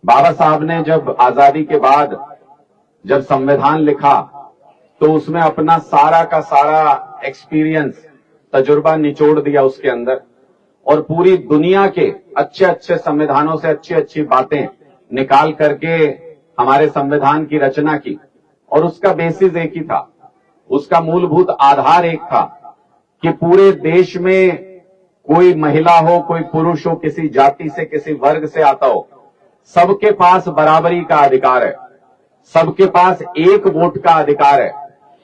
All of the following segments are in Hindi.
बाबा साहब ने जब आजादी के बाद जब संविधान लिखा तो उसमें अपना सारा का सारा एक्सपीरियंस, तजुर्बा निचोड़ दिया उसके अंदर और पूरी दुनिया के अच्छे अच्छे संविधानों से अच्छी अच्छी बातें निकाल करके हमारे संविधान की रचना की। और उसका बेसिस एक ही था, उसका मूलभूत आधार एक था कि पूरे देश में कोई महिला हो, कोई पुरुष हो, किसी जाति से, किसी वर्ग से आता हो, सबके पास बराबरी का अधिकार है, सबके पास एक वोट का अधिकार है।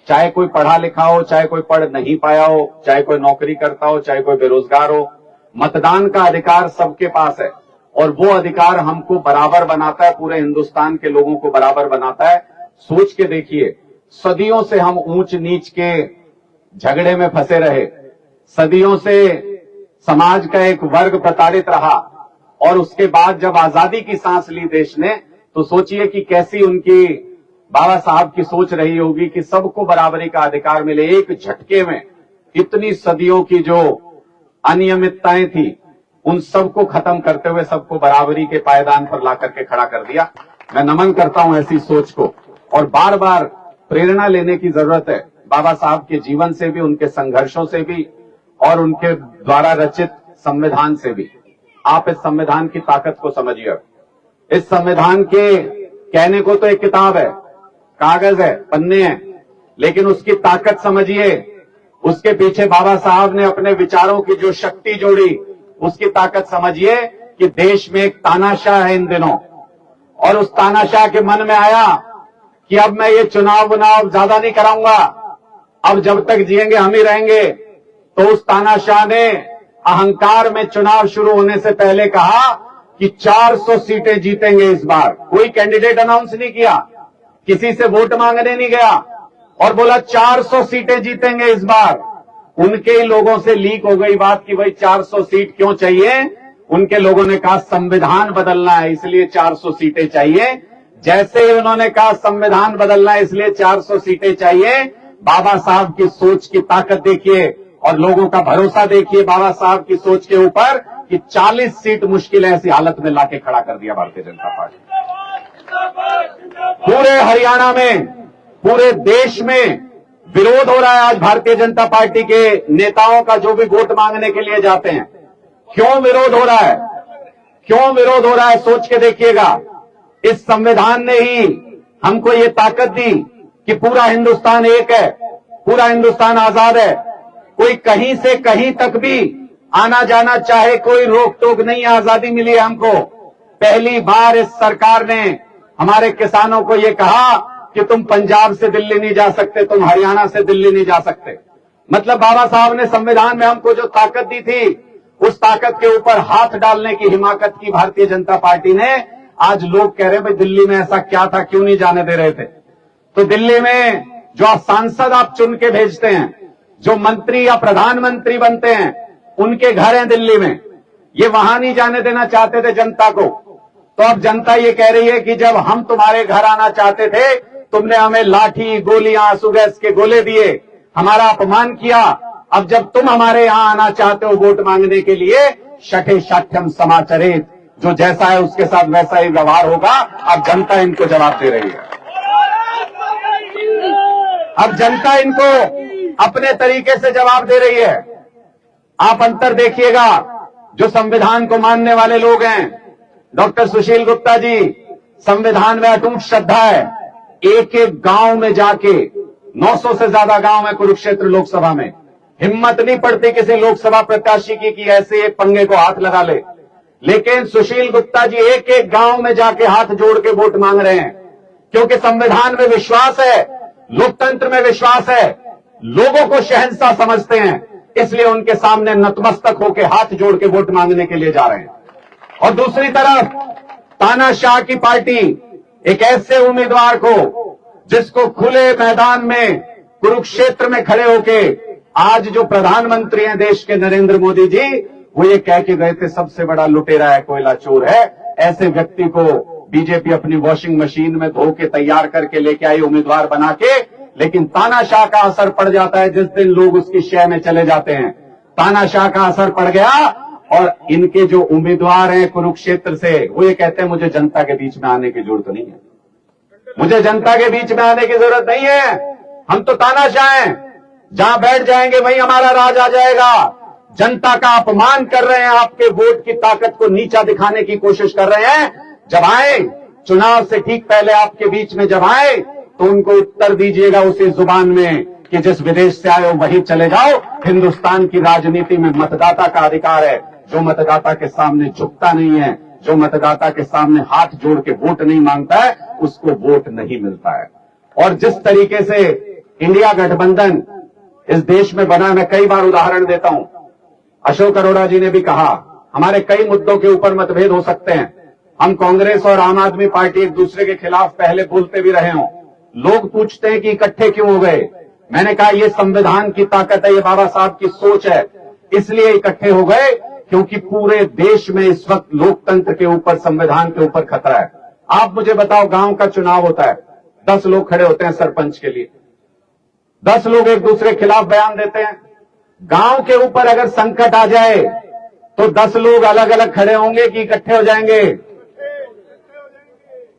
चाहे कोई पढ़ा लिखा हो, चाहे कोई पढ़ नहीं पाया हो, चाहे कोई नौकरी करता हो, चाहे कोई बेरोजगार हो, मतदान का अधिकार सबके पास है। और वो अधिकार हमको बराबर बनाता है, पूरे हिंदुस्तान के लोगों को बराबर बनाता है। सोच के देखिए, सदियों से हम ऊंच नीच के झगड़े में फंसे रहे, सदियों से समाज का एक वर्ग प्रताड़ित रहा और उसके बाद जब आजादी की सांस ली देश ने, तो सोचिए कि कैसी उनकी बाबा साहब की सोच रही होगी कि सबको बराबरी का अधिकार मिले। एक झटके में इतनी सदियों की जो अनियमितताएं थी उन सबको खत्म करते हुए सबको बराबरी के पायदान पर ला करके खड़ा कर दिया। मैं नमन करता हूं ऐसी सोच को और बार बार प्रेरणा लेने की जरूरत है बाबा साहब के जीवन से भी, उनके संघर्षों से भी और उनके द्वारा रचित संविधान से भी। आप इस संविधान की ताकत को समझिए। इस संविधान के कहने को तो एक किताब है, कागज है, पन्ने हैं, लेकिन उसकी ताकत समझिए। उसके पीछे बाबा साहब ने अपने विचारों की जो शक्ति जोड़ी, उसकी ताकत समझिए कि देश में एक तानाशाह है इन दिनों और उस तानाशाह के मन में आया कि अब मैं ये चुनाव ज्यादा नहीं कराऊंगा, अब जब तक जिएंगे हम ही रहेंगे। तो उस तानाशाह ने अहंकार में चुनाव शुरू होने से पहले कहा कि 400 सीटें जीतेंगे इस बार। कोई कैंडिडेट अनाउंस नहीं किया, किसी से वोट मांगने नहीं गया और बोला 400 सीटें जीतेंगे इस बार। उनके ही लोगों से लीक हो गई बात कि भाई 400 सीट क्यों चाहिए। उनके लोगों ने कहा संविधान बदलना है इसलिए 400 सीटें चाहिए। जैसे ही उन्होंने कहा संविधान बदलना है इसलिए 400 सीटें चाहिए, बाबा साहब की सोच की ताकत देखिए और लोगों का भरोसा देखिए बाबा साहब की सोच के ऊपर कि 40 सीट मुश्किल है ऐसी हालत में लाके खड़ा कर दिया भारतीय जनता पार्टी। पूरे हरियाणा में, पूरे देश में विरोध हो रहा है आज भारतीय जनता पार्टी के नेताओं का, जो भी वोट मांगने के लिए जाते हैं। क्यों विरोध हो रहा है, क्यों विरोध हो रहा है, सोच के देखिएगा। इस संविधान ने ही हमको ये ताकत दी कि पूरा हिंदुस्तान एक है, पूरा हिंदुस्तान आजाद है, कोई कहीं से कहीं तक भी आना जाना चाहे, कोई रोक टोक नहीं, आजादी मिली है हमको। पहली बार इस सरकार ने हमारे किसानों को ये कहा कि तुम पंजाब से दिल्ली नहीं जा सकते, तुम हरियाणा से दिल्ली नहीं जा सकते। मतलब बाबा साहब ने संविधान में हमको जो ताकत दी थी, उस ताकत के ऊपर हाथ डालने की हिमाकत की भारतीय जनता पार्टी ने। आज लोग कह रहे हैं भाई दिल्ली में ऐसा क्या था, क्यों नहीं जाने दे रहे थे। तो दिल्ली में जो सांसद आप चुन के भेजते हैं, जो मंत्री या प्रधानमंत्री बनते हैं, उनके घर हैं दिल्ली में, ये वहां नहीं जाने देना चाहते थे जनता को। तो अब जनता ये कह रही है कि जब हम तुम्हारे घर आना चाहते थे, तुमने हमें लाठी, गोलियां, आंसू गैस के गोले दिए, हमारा अपमान किया। अब जब तुम हमारे यहां आना चाहते हो वोट मांगने के लिए, शठे शाठ्यम समाचरित, जो जैसा है उसके साथ वैसा ही व्यवहार होगा। अब जनता इनको जवाब दे रही है, अब जनता इनको अपने तरीके से जवाब दे रही है। आप अंतर देखिएगा, जो संविधान को मानने वाले लोग हैं, डॉक्टर सुशील गुप्ता जी, संविधान में अटूट श्रद्धा है। एक एक गांव में जाके, 900 से ज्यादा गांव है कुरुक्षेत्र लोकसभा में, हिम्मत नहीं पड़ती किसी लोकसभा प्रत्याशी की कि ऐसे एक पंगे को हाथ लगा ले। लेकिन सुशील गुप्ता जी एक एक गांव में जाके हाथ जोड़ के वोट मांग रहे हैं, क्योंकि संविधान में विश्वास है, लोकतंत्र में विश्वास है, लोगों को शहंशाह समझते हैं, इसलिए उनके सामने नतमस्तक होकर हाथ जोड़ के वोट मांगने के लिए जा रहे हैं। और दूसरी तरफ तानाशाह की पार्टी एक ऐसे उम्मीदवार को, जिसको खुले मैदान में कुरुक्षेत्र में खड़े होके आज जो प्रधानमंत्री हैं देश के, नरेंद्र मोदी जी, वो ये कह के गए थे सबसे बड़ा लुटेरा है, कोयला चोर है। ऐसे व्यक्ति को बीजेपी अपनी वॉशिंग मशीन में धो के तैयार करके लेके आई उम्मीदवार बना के। लेकिन तानाशाह का असर पड़ जाता है जिस दिन लोग उसकी शय में चले जाते हैं। तानाशाह का असर पड़ गया और इनके जो उम्मीदवार हैं कुरुक्षेत्र से, वो ये कहते हैं मुझे जनता के बीच में आने की जरूरत नहीं है, मुझे जनता के बीच में आने की जरूरत नहीं है, हम तो तानाशाह हैं, जहां बैठ जाएंगे वहीं हमारा राज आ जाएगा। जनता का अपमान कर रहे हैं, आपके वोट की ताकत को नीचा दिखाने की कोशिश कर रहे हैं। जब आए चुनाव से ठीक पहले आपके बीच में जब आए तो उनको उत्तर दीजिएगा उसी जुबान में कि जिस विदेश से आए हो वहीं चले जाओ। हिंदुस्तान की राजनीति में मतदाता का अधिकार है, जो मतदाता के सामने झुकता नहीं है, जो मतदाता के सामने हाथ जोड़ के वोट नहीं मांगता है, उसको वोट नहीं मिलता है। और जिस तरीके से इंडिया गठबंधन इस देश में बना, मैं कई बार उदाहरण देता हूं, अशोक अरोड़ा जी ने भी कहा हमारे कई मुद्दों के ऊपर मतभेद हो सकते हैं, हम कांग्रेस और आम आदमी पार्टी एक दूसरे के खिलाफ पहले बोलते भी रहे हों, लोग पूछते हैं कि इकट्ठे क्यों हो गए। मैंने कहा ये संविधान की ताकत है, ये बाबा साहब की सोच है, इसलिए इकट्ठे हो गए क्योंकि पूरे देश में इस वक्त लोकतंत्र के ऊपर, संविधान के ऊपर खतरा है। आप मुझे बताओ, गांव का चुनाव होता है, 10 लोग खड़े होते हैं सरपंच के लिए, 10 लोग एक दूसरे के खिलाफ बयान देते हैं। गांव के ऊपर अगर संकट आ जाए तो 10 लोग अलग अलग खड़े होंगे कि इकट्ठे हो जाएंगे?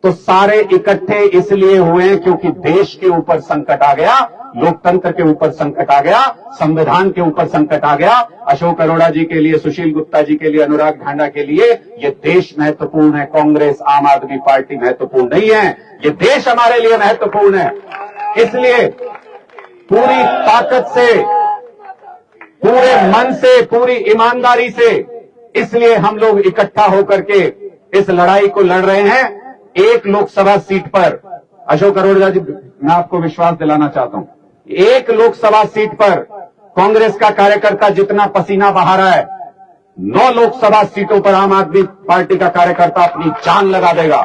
तो सारे इकट्ठे इसलिए हुए क्योंकि देश के ऊपर संकट आ गया, लोकतंत्र के ऊपर संकट आ गया, संविधान के ऊपर संकट आ गया। अशोक अरोड़ा जी के लिए, सुशील गुप्ता जी के लिए, अनुराग ढांडा के लिए ये देश महत्वपूर्ण है, कांग्रेस आम आदमी पार्टी महत्वपूर्ण नहीं है, ये देश हमारे लिए महत्वपूर्ण है। इसलिए पूरी ताकत से, पूरे मन से, पूरी ईमानदारी से इसलिए हम लोग इकट्ठा होकर के इस लड़ाई को लड़ रहे हैं। एक लोकसभा सीट पर, अशोक अरोड़ा जी मैं आपको विश्वास दिलाना चाहता हूं, एक लोकसभा सीट पर कांग्रेस का कार्यकर्ता जितना पसीना बहा रहा है, 9 लोकसभा सीटों पर आम आदमी पार्टी का कार्यकर्ता अपनी जान लगा देगा।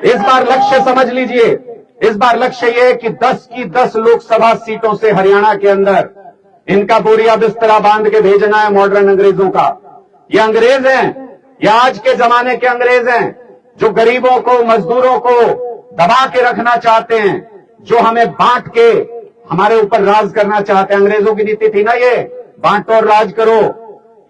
इस बार लक्ष्य समझ लीजिए, इस बार लक्ष्य यह है कि 10 की 10 लोकसभा सीटों से हरियाणा के अंदर इनका बोरिया बिस्तरा बांध के भेजना है मॉडर्न अंग्रेजों का। ये अंग्रेज हैं, ये आज के जमाने के अंग्रेज हैं जो गरीबों को, मजदूरों को दबा के रखना चाहते हैं, जो हमें बांट के हमारे ऊपर राज करना चाहते हैं। अंग्रेजों की नीति थी ना ये, बांटो और राज करो।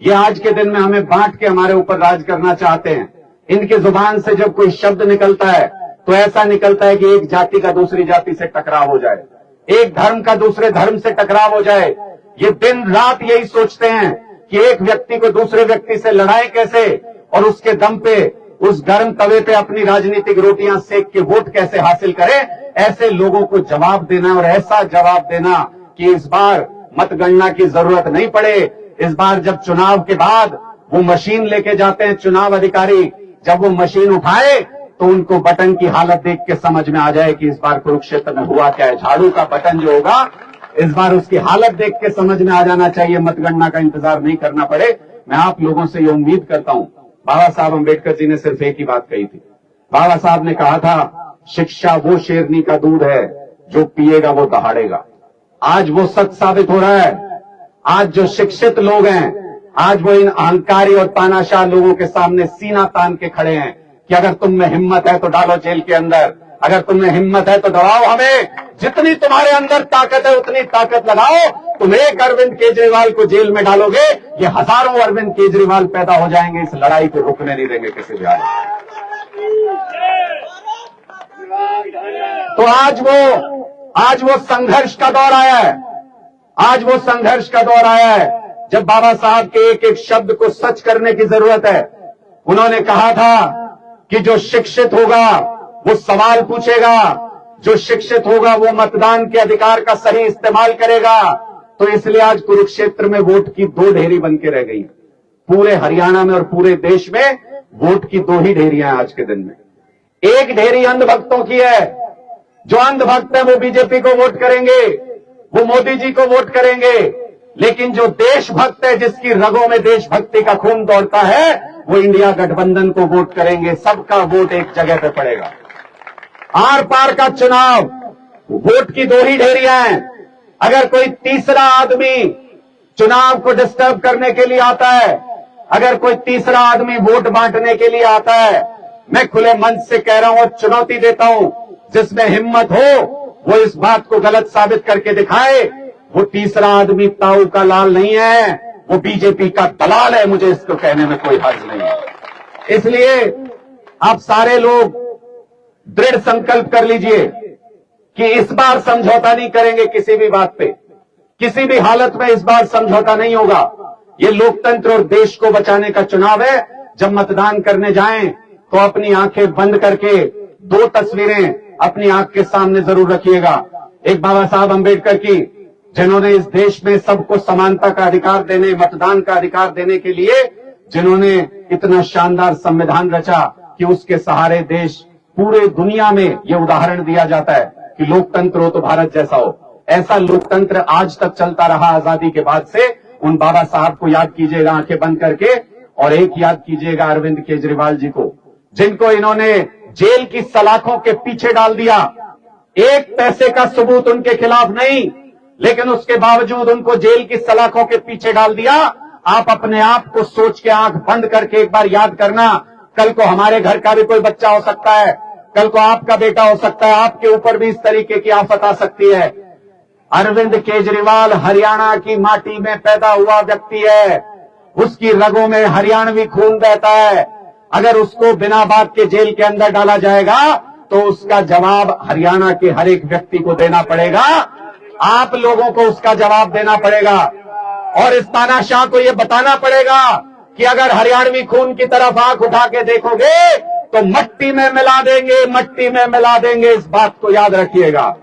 ये आज के दिन में हमें बांट के हमारे ऊपर राज करना चाहते हैं। इनकी जुबान से जब कोई शब्द निकलता है तो ऐसा निकलता है कि एक जाति का दूसरी जाति से टकराव हो जाए, एक धर्म का दूसरे धर्म से टकराव हो जाए। ये दिन रात यही सोचते हैं कि एक व्यक्ति को दूसरे व्यक्ति से लड़ाए कैसे, और उसके दम पे, उस गर्म तवे पे अपनी राजनीतिक रोटियां सेक के वोट कैसे हासिल करें। ऐसे लोगों को जवाब देना, और ऐसा जवाब देना कि इस बार मतगणना की जरूरत नहीं पड़े। इस बार जब चुनाव के बाद वो मशीन लेके जाते हैं चुनाव अधिकारी, जब वो मशीन उठाए तो उनको बटन की हालत देख के समझ में आ जाए कि इस बार कुरुक्षेत्र में हुआ क्या है। झाड़ू का बटन जो होगा, इस बार उसकी हालत देख के समझ में आ जाना चाहिए, मतगणना का इंतजार नहीं करना पड़े। मैं आप लोगों से ये उम्मीद करता हूं, बाबा साहब अंबेडकर जी ने सिर्फ एक ही बात कही थी। बाबा साहब ने कहा था, शिक्षा वो शेरनी का दूध है जो पिएगा वो दहाड़ेगा। आज वो सच साबित हो रहा है। आज जो शिक्षित लोग हैं, आज वो इन अहंकारी और तानाशाह लोगों के सामने सीना तान के खड़े हैं कि अगर तुम में हिम्मत है तो डालो जेल के अंदर, अगर तुम में हिम्मत है तो दबाओ हमें, जितनी तुम्हारे अंदर ताकत है उतनी ताकत लगाओ। तुम एक अरविंद केजरीवाल को जेल में डालोगे, ये हजारों अरविंद केजरीवाल पैदा हो जाएंगे। इस लड़ाई को रुकने नहीं देंगे किसी भी हाल में। तो आज वो संघर्ष का दौर आया है, आज वो संघर्ष का दौर आया है जब बाबा साहब के एक एक शब्द को सच करने की जरूरत है। उन्होंने कहा था कि जो शिक्षित होगा वो सवाल पूछेगा, जो शिक्षित होगा वो मतदान के अधिकार का सही इस्तेमाल करेगा। तो इसलिए आज कुरुक्षेत्र में वोट की 2 ढेरी बन के रह गई। पूरे हरियाणा में और पूरे देश में वोट की 2 ही ढेरियां हैं आज के दिन में। एक ढेरी अंधभक्तों की है, जो अंधभक्त है वो बीजेपी को वोट करेंगे, वो मोदी जी को वोट करेंगे। लेकिन जो देशभक्त है, जिसकी रगों में देशभक्ति का खून दौड़ता है, वो इंडिया गठबंधन को वोट करेंगे। सबका वोट एक जगह पे पड़ेगा। आर पार का चुनाव, वोट की 2 ही ढेरियां हैं। अगर कोई तीसरा आदमी चुनाव को डिस्टर्ब करने के लिए आता है, अगर कोई तीसरा आदमी वोट बांटने के लिए आता है, मैं खुले मंच से कह रहा हूं, चुनौती देता हूं, जिसमें हिम्मत हो वो इस बात को गलत साबित करके दिखाए। वो तीसरा आदमी ताऊ का लाल नहीं है, वो बीजेपी का दलाल है, मुझे इसको कहने में कोई हर्ज नहीं है। इसलिए आप सारे लोग दृढ़ संकल्प कर लीजिए कि इस बार समझौता नहीं करेंगे किसी भी बात पे, किसी भी हालत में इस बार समझौता नहीं होगा। ये लोकतंत्र और देश को बचाने का चुनाव है। जब मतदान करने जाएं तो अपनी आंखें बंद करके 2 तस्वीरें अपनी आंख के सामने जरूर रखिएगा। एक बाबा साहब अंबेडकर की, जिन्होंने इस देश में सबको समानता का अधिकार देने, मतदान का अधिकार देने के लिए जिन्होंने इतना शानदार संविधान रचा कि उसके सहारे देश पूरे दुनिया में यह उदाहरण दिया जाता है कि लोकतंत्र हो तो भारत जैसा हो। ऐसा लोकतंत्र आज तक चलता रहा आजादी के बाद से। उन बाबा साहब को याद कीजिएगा आंखें बंद करके, और एक याद कीजिएगा अरविंद केजरीवाल जी को, जिनको इन्होंने जेल की सलाखों के पीछे डाल दिया। एक पैसे का सबूत उनके खिलाफ नहीं, लेकिन उसके बावजूद उनको जेल की सलाखों के पीछे डाल दिया। आप अपने आप को सोच के आंख बंद करके एक बार याद करना, कल को हमारे घर का भी कोई बच्चा हो सकता है, कल को आपका बेटा हो सकता है, आपके ऊपर भी इस तरीके की आफत आ सकती है। अरविंद केजरीवाल हरियाणा की माटी में पैदा हुआ व्यक्ति है, उसकी रगों में हरियाणवी खून बहता है। अगर उसको बिना बात के जेल के अंदर डाला जाएगा तो उसका जवाब हरियाणा के हर एक व्यक्ति को देना पड़ेगा। आप लोगों को उसका जवाब देना पड़ेगा और इस तानाशाह को यह बताना पड़ेगा कि अगर हरियाणवी खून की तरफ आंख उठा के देखोगे तो मट्टी में मिला देंगे, मट्टी में मिला देंगे। इस बात को याद रखिएगा।